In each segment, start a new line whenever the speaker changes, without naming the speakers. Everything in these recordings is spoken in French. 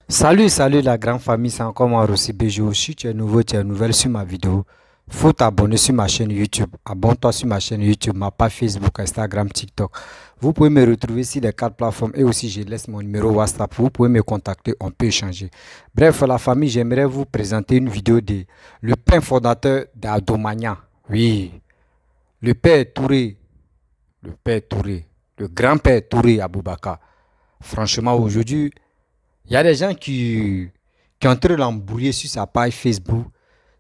Salut la grande famille, c'est encore moi Rossi Bejo. Si tu es nouveau, tu es nouvelle sur ma vidéo, faut t'abonner sur ma chaîne YouTube. Abonne-toi sur ma chaîne YouTube, ma page Facebook, Instagram, TikTok. Vous pouvez me retrouver sur les quatre plateformes et aussi je laisse mon numéro WhatsApp. Vous pouvez me contacter, on peut échanger. Bref, la famille, j'aimerais vous présenter une vidéo de le père fondateur d'Adomania. Oui, le père Touré, le père Touré, le grand-père Touré Aboubaka. Franchement, aujourd'hui, il y a des gens qui ont en train de l'embrouiller sur sa page Facebook,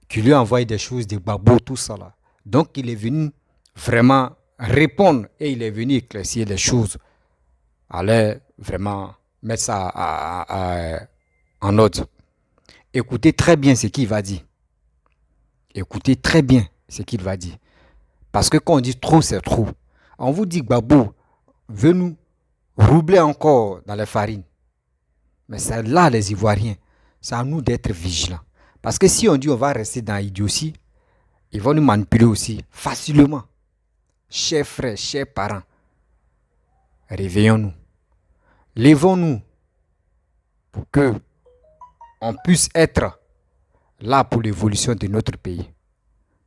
qui lui envoient des choses, des babos, tout ça là. Donc il est venu vraiment répondre et il est venu éclaircir les choses. Allez vraiment mettre ça en ordre. Écoutez très bien ce qu'il va dire. Écoutez très bien ce qu'il va dire. Parce que quand on dit trop, c'est trop. On vous dit Gbagbo veut nous roubler encore dans les farines. Mais c'est là les Ivoiriens. C'est à nous d'être vigilants. Parce que si on dit on va rester dans l'idiotie, ils vont nous manipuler aussi facilement. Chers frères, chers parents, réveillons-nous. Levons-nous pour que on puisse être là pour l'évolution de notre pays.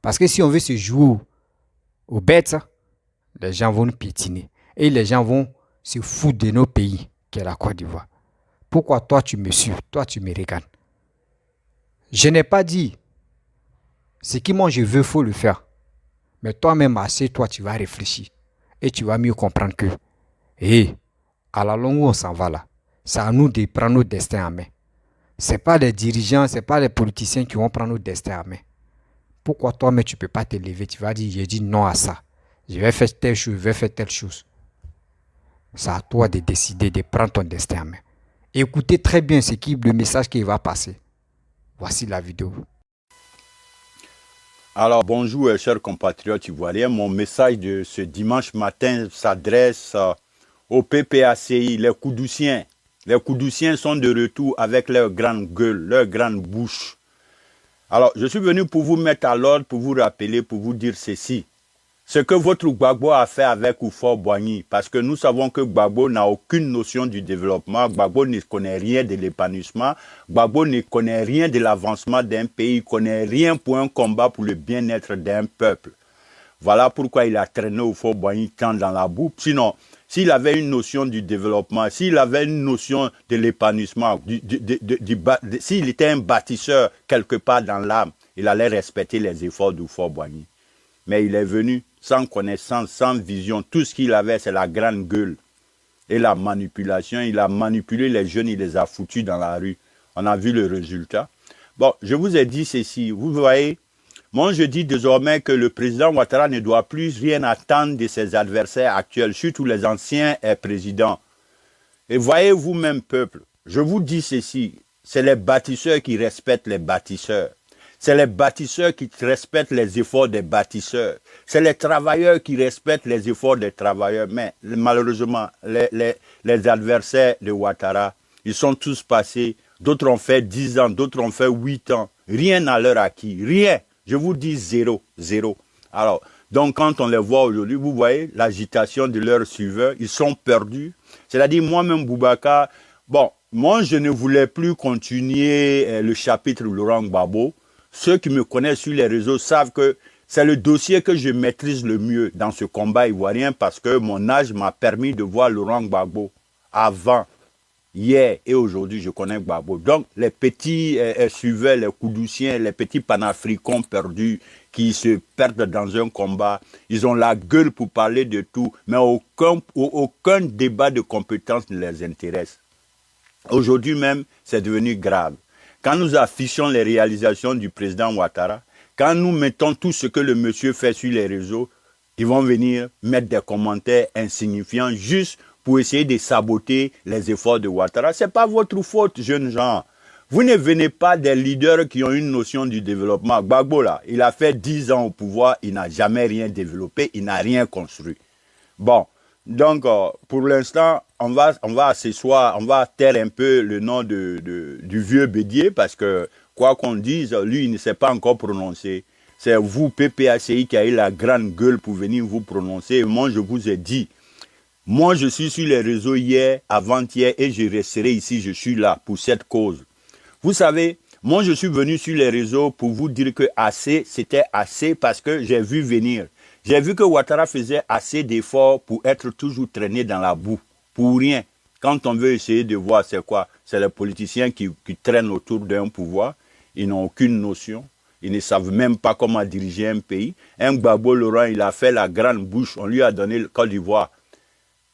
Parce que si on veut se jouer aux bêtes, les gens vont nous piétiner. Et les gens vont se foutre de nos pays, qui est la Côte d'Ivoire. Pourquoi toi tu me suis, toi tu me regardes? Je n'ai pas dit ce qui moi je veux, faut le faire. Mais toi-même, assez, toi, tu vas réfléchir. Et tu vas mieux comprendre que, hé, à la longue, on s'en va là. C'est à nous de prendre notre destin en main. Ce n'est pas les dirigeants, ce n'est pas les politiciens qui vont prendre notre destin en main. Pourquoi toi-même, tu ne peux pas te lever? Tu vas dire, j'ai dit non à ça. Je vais faire telle chose, je vais faire telle chose. C'est à toi de décider de prendre ton destin en main. Écoutez très bien le message qui va passer. Voici la vidéo.
Alors bonjour chers compatriotes ivoiriens, mon message de ce dimanche matin s'adresse au PPACI, les Koudoussiens. Les Koudoussiens sont de retour avec leur grande gueule, leur grande bouche. Alors je suis venu pour vous mettre à l'ordre, pour vous rappeler, pour vous dire ceci. Ce que votre Gbagbo a fait avec Oufo Boigny, parce que nous savons que Gbagbo n'a aucune notion du développement, Gbagbo ne connaît rien de l'épanouissement, Gbagbo ne connaît rien de l'avancement d'un pays, il ne connaît rien pour un combat pour le bien-être d'un peuple. Voilà pourquoi il a traîné Oufo Boigny tant dans la boue. Sinon, s'il avait une notion du développement, s'il avait une notion de l'épanouissement, s'il était un bâtisseur quelque part dans l'âme, il allait respecter les efforts d'Oufo Boigny. Mais il est venu sans connaissance, sans vision. Tout ce qu'il avait, c'est la grande gueule et la manipulation. Il a manipulé les jeunes, il les a foutus dans la rue. On a vu le résultat. Bon, je vous ai dit ceci. Vous voyez, moi je dis désormais que le président Ouattara ne doit plus rien attendre de ses adversaires actuels, surtout les anciens présidents. Et voyez vous-même, peuple, je vous dis ceci, c'est les bâtisseurs qui respectent les bâtisseurs. C'est les bâtisseurs qui respectent les efforts des bâtisseurs. C'est les travailleurs qui respectent les efforts des travailleurs. Mais malheureusement, les adversaires de Ouattara, ils sont tous passés. D'autres ont fait 10 ans, d'autres ont fait 8 ans. Rien à leur acquis. Rien. Je vous dis zéro. Zéro. Alors, donc quand on les voit aujourd'hui, vous voyez l'agitation de leurs suiveurs. Ils sont perdus. C'est-à-dire moi-même, Boubacar, bon, moi je ne voulais plus continuer le chapitre Laurent Gbagbo. Ceux qui me connaissent sur les réseaux savent que c'est le dossier que je maîtrise le mieux dans ce combat ivoirien parce que mon âge m'a permis de voir Laurent Gbagbo avant, hier et aujourd'hui, je connais Gbagbo. Donc, les petits suiveurs, les Koudoussiens, les petits panafricains perdus qui se perdent dans un combat, ils ont la gueule pour parler de tout, mais aucun débat de compétences ne les intéresse. Aujourd'hui même, c'est devenu grave. Quand nous affichons les réalisations du président Ouattara, quand nous mettons tout ce que le monsieur fait sur les réseaux, ils vont venir mettre des commentaires insignifiants juste pour essayer de saboter les efforts de Ouattara. Ce n'est pas votre faute, jeunes gens. Vous ne venez pas des leaders qui ont une notion du développement. Gbagbo, là, il a fait 10 ans au pouvoir, il n'a jamais rien développé, il n'a rien construit. Bon, donc pour l'instant, on va s'asseoir, on va taire un peu le nom du vieux Bédier parce que, quoi qu'on dise, lui, il ne s'est pas encore prononcé. C'est vous, PPACI, qui avez la grande gueule pour venir vous prononcer. Et moi, je vous ai dit, Moi, je suis sur les réseaux hier, avant-hier, et je resterai ici, je suis là pour cette cause. Vous savez, moi, je suis venu sur les réseaux pour vous dire que assez, c'était assez parce que j'ai vu venir. J'ai vu que Ouattara faisait assez d'efforts pour être toujours traîné dans la boue, pour rien. Quand on veut essayer de voir c'est quoi, c'est les politiciens qui traînent autour d'un pouvoir, ils n'ont aucune notion. Ils ne savent même pas comment diriger un pays. Un Gbagbo Laurent, il a fait la grande bouche, on lui a donné le Côte d'Ivoire.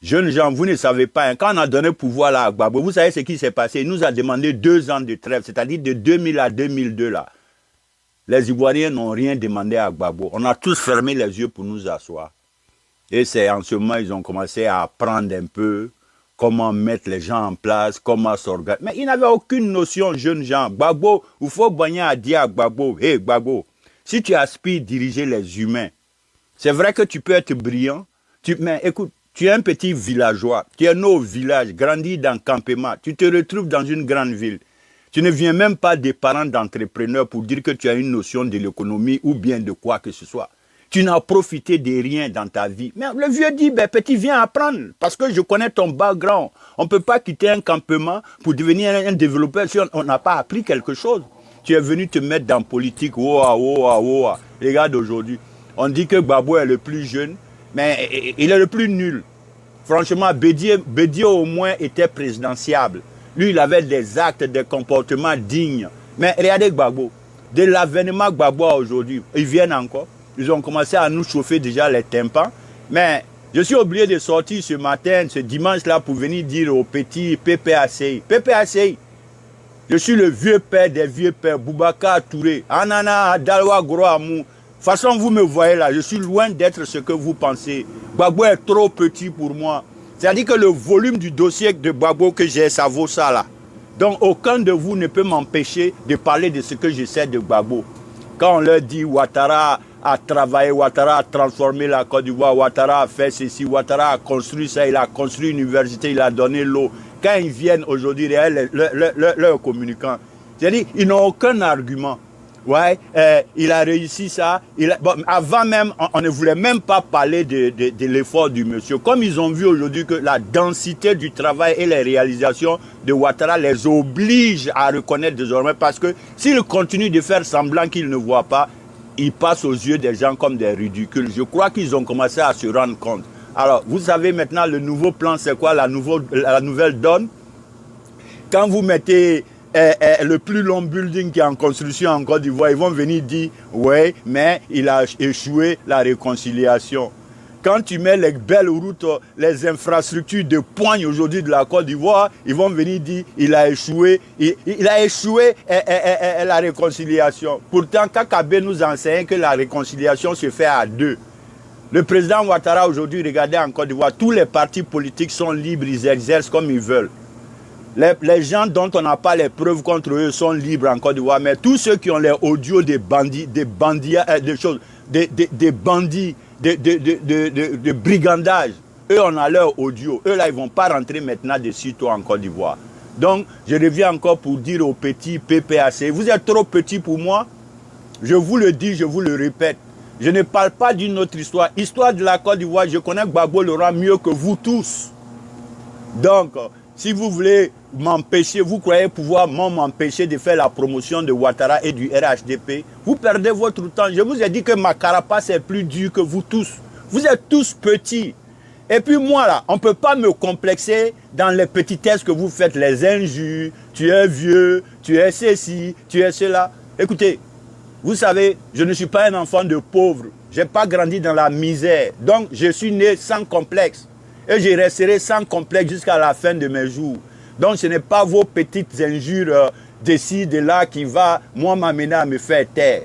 Jeunes gens, vous ne savez pas, hein, quand on a donné le pouvoir là à Gbagbo, vous savez ce qui s'est passé? Il nous a demandé 2 ans de trêve, c'est-à-dire de 2000 à 2002 là. Les Ivoiriens n'ont rien demandé à Gbagbo. On a tous fermé les yeux pour nous asseoir. Et c'est en ce moment ils ont commencé à apprendre un peu comment mettre les gens en place, comment s'organiser. Mais ils n'avaient aucune notion, jeunes gens. Gbagbo, il faut bagner à dire à Gbagbo, hé Gbagbo, si tu aspires à diriger les humains, c'est vrai que tu peux être brillant, mais écoute, tu es un petit villageois, tu es né au village, grandi dans le campement, tu te retrouves dans une grande ville. Tu ne viens même pas des parents d'entrepreneurs pour dire que tu as une notion de l'économie ou bien de quoi que ce soit. Tu n'as profité de rien dans ta vie. Mais le vieux dit, ben, petit, viens apprendre, parce que je connais ton background. On ne peut pas quitter un campement pour devenir un développeur si on n'a pas appris quelque chose. Tu es venu te mettre dans la politique, Regarde aujourd'hui, on dit que Gbagbo est le plus jeune, mais il est le plus nul. Franchement, Bédié au moins était présidentiable. Lui, il avait des actes, des comportements dignes. Mais regardez Gbagbo. De l'avènement Gbagbo aujourd'hui, ils viennent encore. Ils ont commencé à nous chauffer déjà les tympans. Mais je suis obligé de sortir ce matin, ce dimanche-là, pour venir dire aux petits PPACI. PPACI, je suis le vieux père des vieux pères, Boubacar Touré, Anana, Dalwa Gro Amou. De toute façon, vous me voyez là, je suis loin d'être ce que vous pensez. Gbagbo est trop petit pour moi. C'est-à-dire que le volume du dossier de Gbagbo que j'ai, ça vaut ça là. Donc aucun de vous ne peut m'empêcher de parler de ce que je sais de Gbagbo. Quand on leur dit Ouattara a travaillé, Ouattara a transformé la Côte d'Ivoire, Ouattara a fait ceci, Ouattara a construit ça, il a construit une université, il a donné l'eau. Quand ils viennent aujourd'hui, leurs communicants, c'est-à-dire ils n'ont aucun argument. Ouais, il a réussi ça. Bon, avant même, on ne voulait même pas parler de l'effort du monsieur. Comme ils ont vu aujourd'hui que la densité du travail et les réalisations de Ouattara les obligent à reconnaître désormais, parce que s'ils continuent de faire semblant qu'ils ne voient pas, ils passent aux yeux des gens comme des ridicules. Je crois qu'ils ont commencé à se rendre compte. Alors, vous savez maintenant, le nouveau plan, c'est quoi la nouvelle donne? Quand vous mettez le plus long building qui est en construction en Côte d'Ivoire, ils vont venir dire, ouais, mais il a échoué la réconciliation. Quand tu mets les belles routes, les infrastructures de poigne aujourd'hui de la Côte d'Ivoire, ils vont venir dire, il a échoué la réconciliation. Pourtant, Kakabe nous enseigne que la réconciliation se fait à deux. Le président Ouattara aujourd'hui, regardez en Côte d'Ivoire, tous les partis politiques sont libres, ils exercent comme ils veulent. Les gens dont on n'a pas les preuves contre eux sont libres en Côte d'Ivoire, mais tous ceux qui ont les audios des bandits, des bandits, de brigandage, eux on a leur audio. Eux là, ils ne vont pas rentrer maintenant de sitôt en Côte d'Ivoire. Donc, je reviens encore pour dire aux petits PPAC, vous êtes trop petits pour moi. Je vous le dis, je vous le répète. Je ne parle pas d'une autre histoire. Histoire de la Côte d'Ivoire, je connais Gbagbo Laurent mieux que vous tous. Donc, si vous voulez m'empêcher, vous croyez pouvoir m'empêcher de faire la promotion de Ouattara et du RHDP, vous perdez votre temps. Je vous ai dit que ma carapace est plus dure que vous tous. Vous êtes tous petits. Et puis moi là, on ne peut pas me complexer dans les petitesses que vous faites, les injures, tu es vieux, tu es ceci, tu es cela. Écoutez, vous savez, je ne suis pas un enfant de pauvre. Je n'ai pas grandi dans la misère. Donc, je suis né sans complexe. Et je resterai sans complexe jusqu'à la fin de mes jours. Donc, ce n'est pas vos petites injures d'ici, de là qui va, moi, m'amener à me faire taire.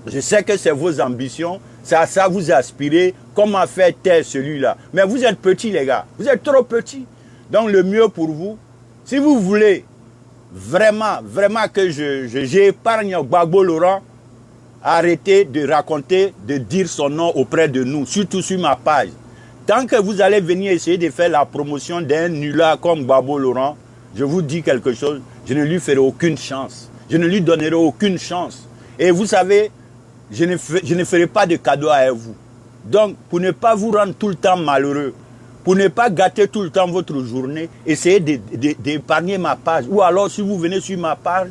Je sais que c'est vos ambitions. C'est à ça que vous aspirez. Comment faire taire celui-là? Mais vous êtes petits, les gars. Vous êtes trop petits. Donc, le mieux pour vous, si vous voulez vraiment que j'épargne Gbagbo Laurent, arrêtez de raconter, de dire son nom auprès de nous, surtout sur ma page. Tant que vous allez venir essayer de faire la promotion d'un nulard comme Gbagbo Laurent, je vous dis quelque chose, je ne lui ferai aucune chance. Je ne lui donnerai aucune chance. Et vous savez, je ne ferai pas de cadeau à vous. Donc, pour ne pas vous rendre tout le temps malheureux, pour ne pas gâter tout le temps votre journée, essayez d'épargner ma page. Ou alors, si vous venez sur ma page,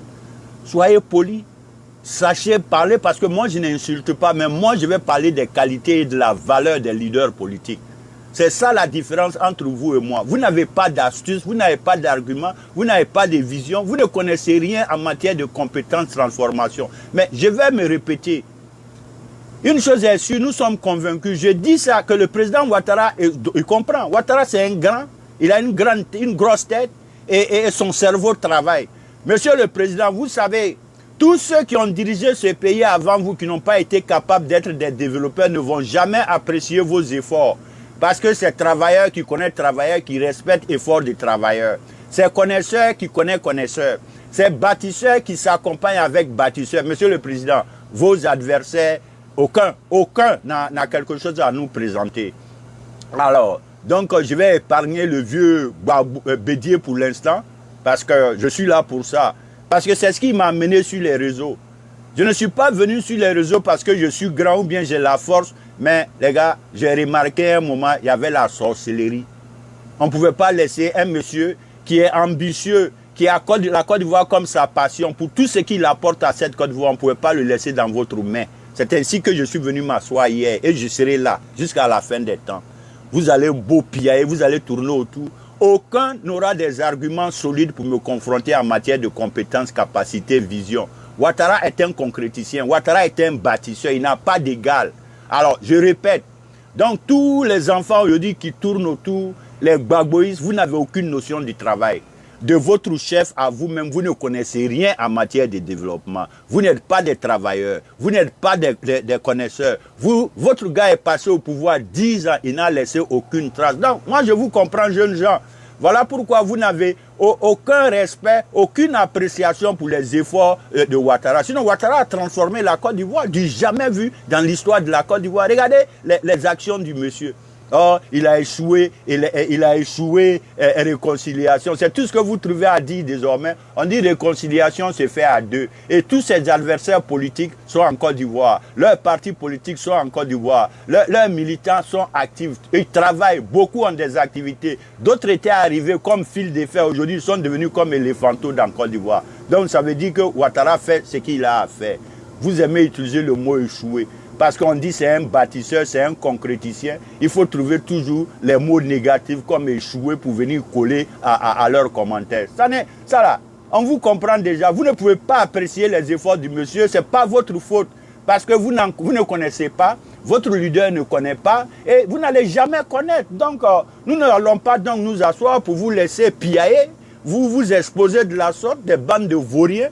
soyez poli. Sachez parler, parce que moi, je n'insulte pas, mais moi, je vais parler des qualités et de la valeur des leaders politiques. C'est ça la différence entre vous et moi. Vous n'avez pas d'astuce, vous n'avez pas d'argument, vous n'avez pas de vision, vous ne connaissez rien en matière de compétences transformation. Mais je vais me répéter. Une chose est sûre, nous sommes convaincus. Je dis ça que le président Ouattara, il comprend. Ouattara, c'est un grand, il a une grosse tête et son cerveau travaille. Monsieur le président, vous savez, tous ceux qui ont dirigé ce pays avant vous, qui n'ont pas été capables d'être des développeurs, ne vont jamais apprécier vos efforts. Parce que c'est travailleur qui connaît travailleur, qui respecte l'effort des travailleurs. C'est connaisseur qui connaît connaisseur. C'est bâtisseur qui s'accompagne avec bâtisseur. Monsieur le président, vos adversaires, aucun n'a quelque chose à nous présenter. Alors, donc je vais épargner le vieux Bédier pour l'instant, parce que je suis là pour ça. Parce que c'est ce qui m'a amené sur les réseaux. Je ne suis pas venu sur les réseaux parce que je suis grand ou bien j'ai la force. Mais les gars, j'ai remarqué à un moment, il y avait la sorcellerie. On ne pouvait pas laisser un monsieur qui est ambitieux, qui a la Côte d'Ivoire comme sa passion. Pour tout ce qu'il apporte à cette Côte d'Ivoire, on ne pouvait pas le laisser dans votre main. C'est ainsi que je suis venu m'asseoir hier et je serai là jusqu'à la fin des temps. Vous allez beau piailler, vous allez tourner autour. Aucun n'aura des arguments solides pour me confronter en matière de compétences, capacités, vision. Ouattara est un concréticien, Ouattara est un bâtisseur, il n'a pas d'égal. Alors, je répète, donc tous les enfants aujourd'hui qui tournent autour, les gbagboïs, vous n'avez aucune notion du travail. De votre chef à vous-même, vous ne connaissez rien en matière de développement. Vous n'êtes pas des travailleurs, vous n'êtes pas des connaisseurs. Votre gars est passé au pouvoir 10 ans, il n'a laissé aucune trace. Donc, moi, je vous comprends, jeunes gens. Voilà pourquoi vous n'avez aucun respect, aucune appréciation pour les efforts de Ouattara. Sinon, Ouattara a transformé la Côte d'Ivoire du jamais vu dans l'histoire de la Côte d'Ivoire. Regardez les actions du monsieur. Oh, il a échoué, réconciliation. C'est tout ce que vous trouvez à dire désormais. On dit réconciliation se fait à deux. Et tous ses adversaires politiques sont en Côte d'Ivoire. Leurs partis politiques sont en Côte d'Ivoire. Leurs militants sont actifs. Ils travaillent. Beaucoup ont des activités. D'autres étaient arrivés comme fil de fer. Aujourd'hui, ils sont devenus comme éléphantos dans Côte d'Ivoire. Donc, ça veut dire que Ouattara fait ce qu'il a à faire. Vous aimez utiliser le mot échouer. Parce qu'on dit c'est un bâtisseur, c'est un concréticien. Il faut trouver toujours les mots négatifs comme échouer pour venir coller à leurs commentaires. Ça là, on vous comprend déjà. Vous ne pouvez pas apprécier les efforts du monsieur. Ce n'est pas votre faute. Parce que vous ne connaissez pas, votre leader ne connaît pas et vous n'allez jamais connaître. Donc, nous n'allons pas donc nous asseoir pour vous laisser piailler, vous exposer de la sorte, des bandes de vauriens.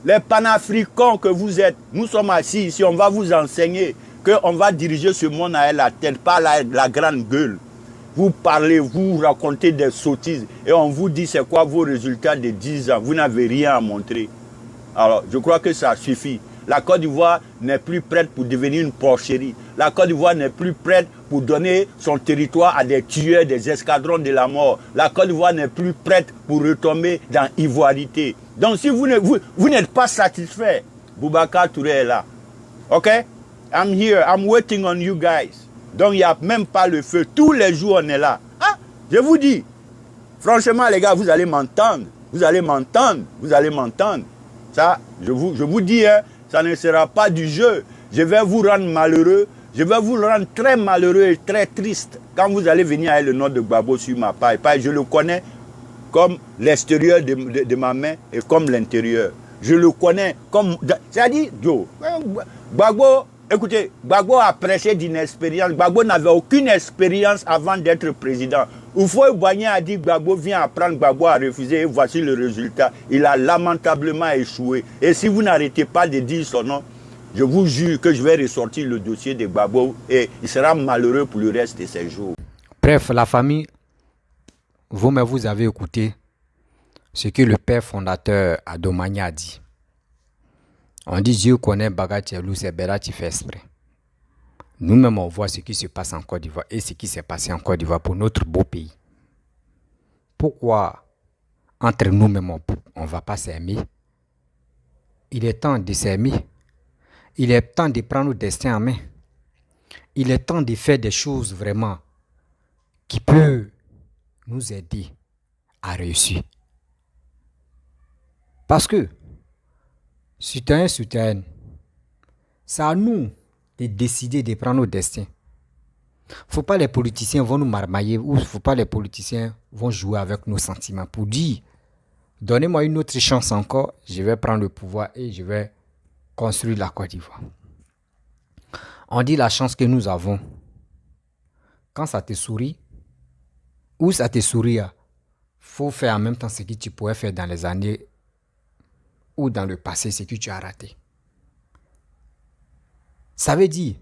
Les panafricains que vous êtes, nous sommes assis ici, on va vous enseigner qu'on va diriger ce monde à la tête, pas la grande gueule. Vous parlez, vous racontez des sottises et on vous dit c'est quoi vos résultats de 10 ans. Vous n'avez rien à montrer. Alors, je crois que ça suffit. La Côte d'Ivoire n'est plus prête pour devenir une porcherie. La Côte d'Ivoire n'est plus prête pour donner son territoire à des tueurs, des escadrons de la mort. La Côte d'Ivoire n'est plus prête pour retomber dans l'ivoirité. Donc si vous n'êtes pas satisfait, Boubacar Touré est là. OK? I'm here, I'm waiting on you guys. Donc il n'y a même pas le feu. Tous les jours on est là. Ah, je vous dis, franchement les gars, vous allez m'entendre. Vous allez m'entendre. Vous allez m'entendre. Ça, je vous dis, hein, ça ne sera pas du jeu. Je vais vous rendre malheureux. Je vais vous rendre très malheureux et très triste quand vous allez venir avec le nom de Gbagbo sur ma page. Je le connais comme l'extérieur de ma main et comme l'intérieur. Je le connais comme... C'est-à-dire, Gbagbo, écoutez, Gbagbo a prêché d'une expérience. Gbagbo n'avait aucune expérience avant d'être président. Oufoué Boigny a dit Gbagbo vient apprendre, Gbagbo a refusé et voici le résultat. Il a lamentablement échoué. Et si vous n'arrêtez pas de dire son nom, je vous jure que je vais ressortir le dossier de Gbagbo et il sera malheureux pour le reste de ses jours.
Bref, la famille, vous-même vous avez écouté ce que le père fondateur Adomani a dit. On dit Dieu connaît Bagatchelou, c'est Béra qui fait exprès. Nous-mêmes, on voit ce qui se passe en Côte d'Ivoire et ce qui s'est passé en Côte d'Ivoire pour notre beau pays. Pourquoi, entre nous-mêmes, on ne va pas s'aimer? Il est temps de s'aimer. Il est temps de prendre notre destin en main. Il est temps de faire des choses vraiment qui peut nous aider à réussir. Parce que, citoyen, citoyenne, c'est à nous de décider de prendre nos destins. Faut pas les politiciens vont nous marmailler ou faut pas les politiciens vont jouer avec nos sentiments pour dire donnez-moi une autre chance encore, je vais prendre le pouvoir et je vais construire la Côte d'Ivoire. On dit la chance que nous avons. Quand ça te sourit, ou ça te sourit, faut faire en même temps ce que tu pourrais faire dans les années ou dans le passé, ce que tu as raté. Ça veut dire,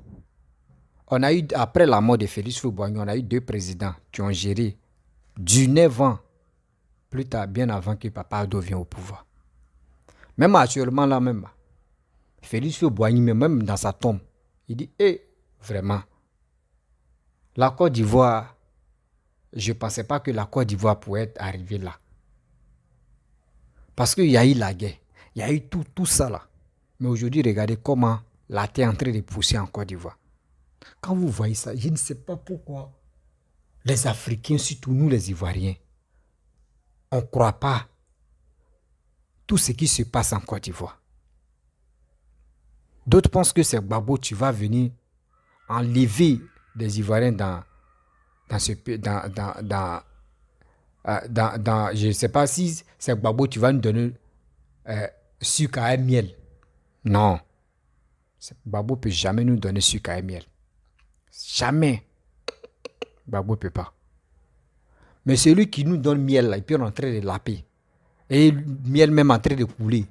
on a eu, après la mort de Félix Houphouët-Boigny, on a eu 2 présidents qui ont géré du 9 ans plus tard, bien avant que Papa Ado vienne au pouvoir. Même actuellement là même, Félix Houphouët-Boigny, même dans sa tombe, il dit, vraiment, la Côte d'Ivoire, je ne pensais pas que la Côte d'Ivoire pourrait être arrivée là. Parce qu'il y a eu la guerre, il y a eu tout ça là. Mais aujourd'hui, regardez comment la terre est en train de pousser en Côte d'Ivoire. Quand vous voyez ça, je ne sais pas pourquoi les Africains, surtout nous les Ivoiriens, on ne croit pas tout ce qui se passe en Côte d'Ivoire. D'autres pensent que c'est Gbagbo, tu vas venir enlever des Ivoiriens dans je ne sais pas si c'est Gbagbo, tu vas nous donner sucre à miel. Non. Gbagbo ne peut jamais nous donner sucre à miel. Jamais. Gbagbo ne peut pas. Mais celui qui nous donne miel, là, il peut rentrer de laper. Et le miel même en train de couler.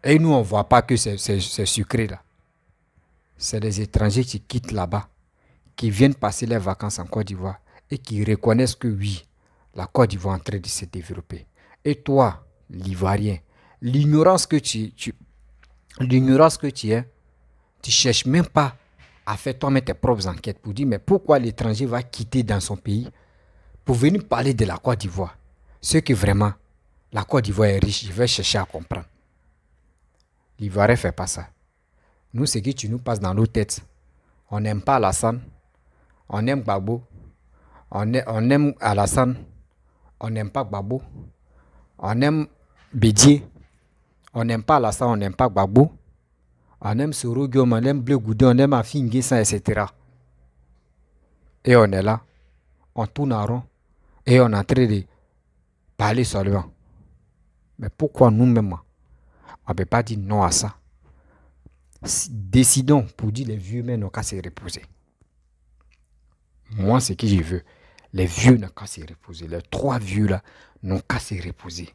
Et nous, on ne voit pas que c'est sucré là. C'est des étrangers qui quittent là-bas, qui viennent passer leurs vacances en Côte d'Ivoire et qui reconnaissent que oui, la Côte d'Ivoire est en train de se développer. Et toi, l'Ivoirien, l'ignorance que tu es, tu ne cherches même pas à faire toi-même tes propres enquêtes pour dire mais pourquoi l'étranger va quitter dans son pays pour venir parler de la Côte d'Ivoire. Ce que vraiment, la Côte d'Ivoire est riche, je vais chercher à comprendre. L'Ivoirien ne fait pas ça. Nous, ce que tu nous passes dans nos têtes, on n'aime pas Alassane, on aime Gbagbo, on aime Alassane, on n'aime pas Gbagbo, on aime Bédié, on n'aime pas Alassane, on n'aime pas Gbagbo, on aime Soro Guillaume, on aime Bleu Goudé, on aime Afi N'Guessan, etc. Et on est là, on tourne en rond et on est en train de parler seulement. Mais pourquoi nous-mêmes, on ne peut pas dire non à ça? Décidons pour dire les vieux mais n'ont qu'à se reposer. Moi, ce que je veux, les vieux n'ont qu'à se reposer. Les 3 vieux là n'ont qu'à se reposer.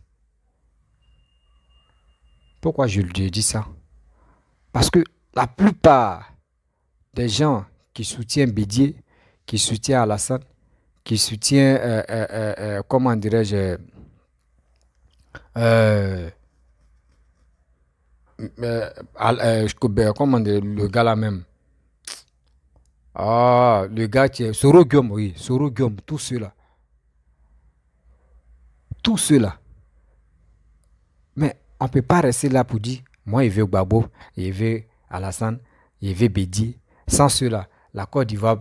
Pourquoi je dis ça? Parce que la plupart des gens qui soutiennent Bédié, qui soutiennent Alassane, qui soutiennent, comment dirais-je, comment dire, le gars là même. Ah, le gars qui est Soro Guillaume, oui, Soro Guillaume, tous ceux-là. Tous ceux-là. Mais on ne peut pas rester là pour dire, moi, il veut Gbagbo, il veut Alassane, il veut Bédié. Sans ceux-là, la Côte d'Ivoire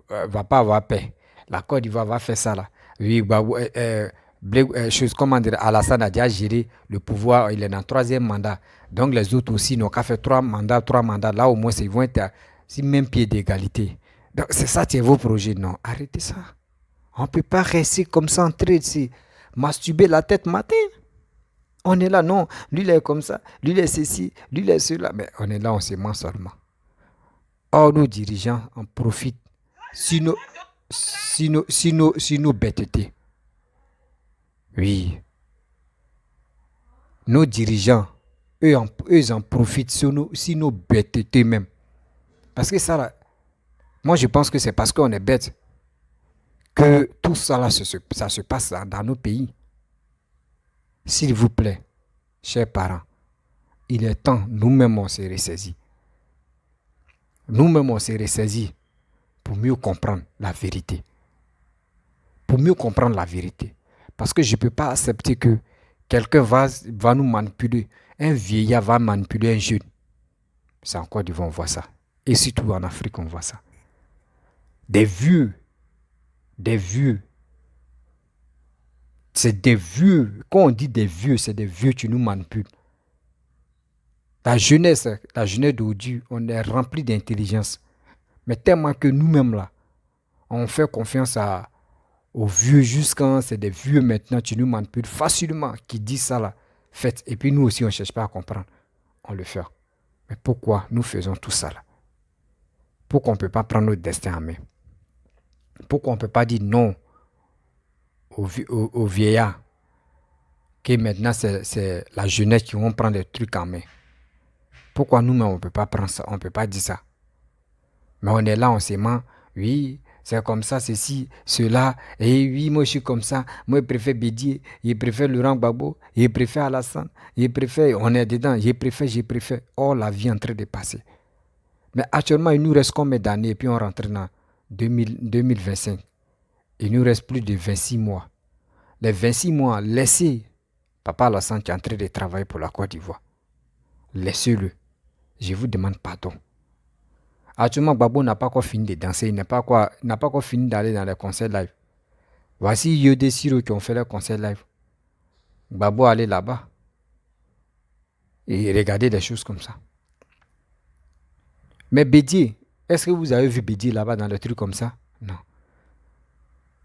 va pas avoir paix. La Côte d'Ivoire va faire ça là. Oui, Gbagbo, comment dire, Alassane a déjà géré le pouvoir, il est dans le 3e mandat. Donc les autres aussi n'ont qu'à faire 3 mandats. Là au moins, ils vont être à même pied d'égalité. Donc c'est ça, c'est vos projets. Non, arrêtez ça. On ne peut pas rester comme ça en train de se masturber la tête matin. On est là, non, lui il est comme ça, lui il est ceci, lui il est cela. Mais on est là, on se ment seulement. Or, nos dirigeants en profitent si nos bêtetés. Oui. Nos dirigeants, eux en profitent si nos bêtetés même. Parce que ça, là, moi je pense que c'est parce qu'on est bête que tout ça, là, ça se passe dans nos pays. S'il vous plaît, chers parents, il est temps, nous-mêmes on se ressaisit. Nous-mêmes on se ressaisit pour mieux comprendre la vérité. Pour mieux comprendre la vérité. Parce que je ne peux pas accepter que quelqu'un va nous manipuler. Un vieillard va manipuler un jeune. C'est en Côte d'Ivoire on voit ça. Et surtout en Afrique on voit ça. Des vieux des vieux. C'est des vieux. Quand on dit des vieux, c'est des vieux qui nous manipules. La jeunesse d'aujourd'hui, on est rempli d'intelligence. Mais tellement que nous-mêmes, là, on fait confiance aux vieux jusqu'à c'est des vieux maintenant qui nous manipules facilement, qui disent ça là. Faites. Et puis nous aussi, on ne cherche pas à comprendre. On le fait. Mais pourquoi nous faisons tout ça là? Pourquoi on ne peut pas prendre notre destin en main? Pourquoi on ne peut pas dire non aux vieillards? Que maintenant, c'est la jeunesse qui vont prendre les trucs en main. Pourquoi nous-mêmes, on ne peut pas prendre ça? On ne peut pas dire ça. Mais on est là, on se ment. Oui, c'est comme ça, ceci, cela. Et oui, moi, je suis comme ça. Moi, je préfère Bédier. Je préfère Laurent Gbagbo. Je préfère Alassane. Je préfère, on est dedans. Je préfère. Oh, la vie est en train de passer. Mais actuellement, il nous reste combien d'années? Et puis, on rentre dans 2025. Il nous reste plus de 26 mois. Les 26 mois, laissez Papa Alassane qui est en train de travailler pour la Côte d'Ivoire. Laissez-le. Je vous demande pardon. Actuellement, Gbagbo n'a pas encore fini de danser, il n'a pas encore fini d'aller dans les concerts live. Voici Yodé Siro qui ont fait leur concert live. Gbagbo allait là-bas et regardait des choses comme ça. Mais Bédier, est-ce que vous avez vu Bédier là-bas dans des trucs comme ça? Non.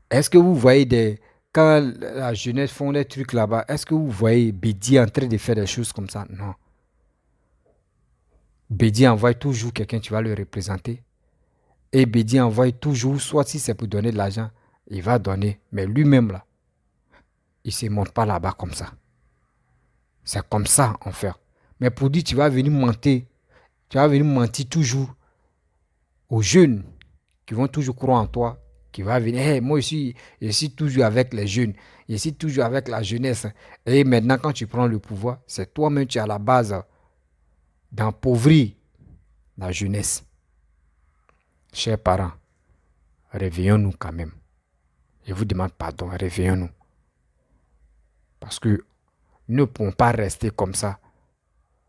Est-ce que vous voyez quand la jeunesse font des trucs là-bas, est-ce que vous voyez Bédier en train de faire des choses comme ça? Non. Bédier envoie toujours quelqu'un qui va le représenter. Et Bédier envoie toujours, soit si c'est pour donner de l'argent, il va donner. Mais lui-même là, il ne se monte pas là-bas comme ça. C'est comme ça en fait. Mais pour dire tu vas venir mentir toujours aux jeunes qui vont toujours croire en toi, qui va venir, hey, moi je suis toujours avec les jeunes, je suis toujours avec la jeunesse. Et maintenant quand tu prends le pouvoir, c'est toi-même qui es à la base d'appauvrir la jeunesse. Chers parents, réveillons-nous quand même. Je vous demande pardon, réveillons-nous. Parce que nous ne pouvons pas rester comme ça.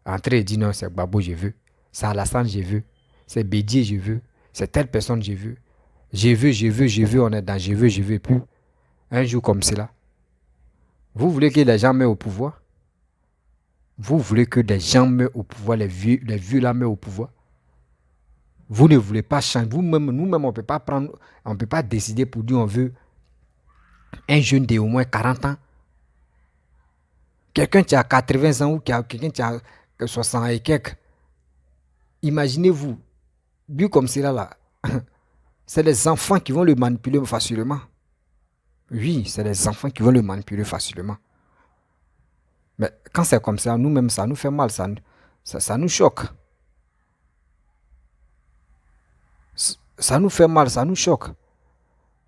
Entrer et dire non, c'est Gbagbo, je veux. C'est Alassane, je veux. C'est Bédier, je veux. C'est telle personne, je veux. Je veux, on est dans je veux plus. Un jour comme cela. Vous voulez que les gens meurent au pouvoir? Vous voulez que les gens meurent au pouvoir, les vieux là meurent au pouvoir? Vous ne voulez pas changer. Nous-mêmes, on ne peut pas décider pour dire on veut un jeune de au moins 40 ans. Quelqu'un qui a 80 ans ou quelqu'un qui a 60 et quelques. Imaginez-vous, vu comme cela là, c'est les enfants qui vont le manipuler facilement. Oui, c'est les enfants qui vont le manipuler facilement. Mais quand c'est comme ça, nous-mêmes, ça nous fait mal, ça nous choque. Ça nous fait mal, ça nous choque.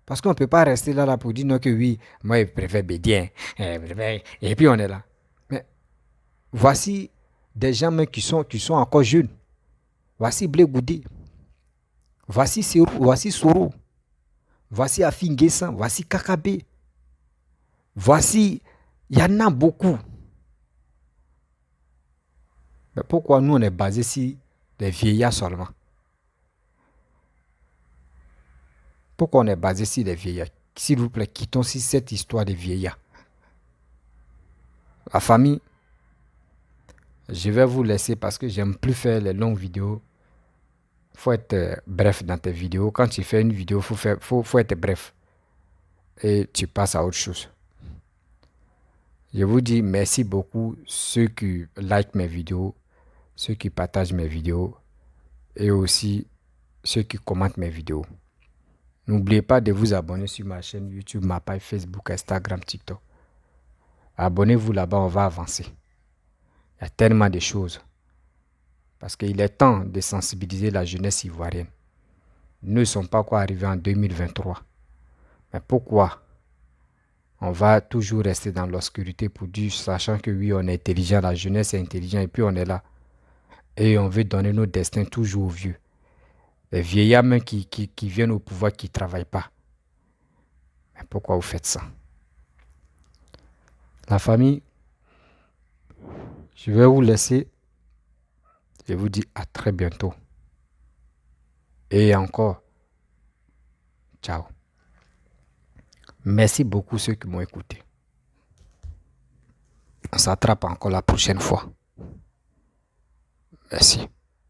Parce qu'on ne peut pas rester là pour dire non que oui, moi je préfère Bédien. Et puis on est là. Mais voici des gens même qui sont encore jeunes. Voici Blé Goudé. Voici Soro. Voici Afi Nguessan. Voici Kakabe. Voici, il y en a beaucoup. Mais pourquoi nous on est basé sur les vieillards seulement? Pourquoi on est basé sur les vieillards? S'il vous plaît, quittons sur cette histoire des vieillards. La famille, je vais vous laisser parce que j'aime plus faire les longues vidéos. Il faut être bref dans tes vidéos. Quand tu fais une vidéo, faut être bref. Et tu passes à autre chose. Je vous dis merci beaucoup ceux qui like mes vidéos, ceux qui partagent mes vidéos et aussi ceux qui commentent mes vidéos. N'oubliez pas de vous abonner sur ma chaîne YouTube, ma page Facebook, Instagram, TikTok. Abonnez-vous là-bas, on va avancer. Il y a tellement de choses. Parce qu'il est temps de sensibiliser la jeunesse ivoirienne. Nous ne sommes pas encore arrivés en 2023. Mais pourquoi on va toujours rester dans l'obscurité pour dire, sachant que oui, on est intelligent, la jeunesse est intelligente, et puis on est là. Et on veut donner nos destins toujours aux vieux. Les vieillards même qui viennent au pouvoir, qui ne travaillent pas. Mais pourquoi vous faites ça? La famille, je vais vous laisser. Je vous dis à très bientôt. Et encore, ciao. Merci beaucoup ceux qui m'ont écouté. On s'attrape encore la prochaine fois. Merci.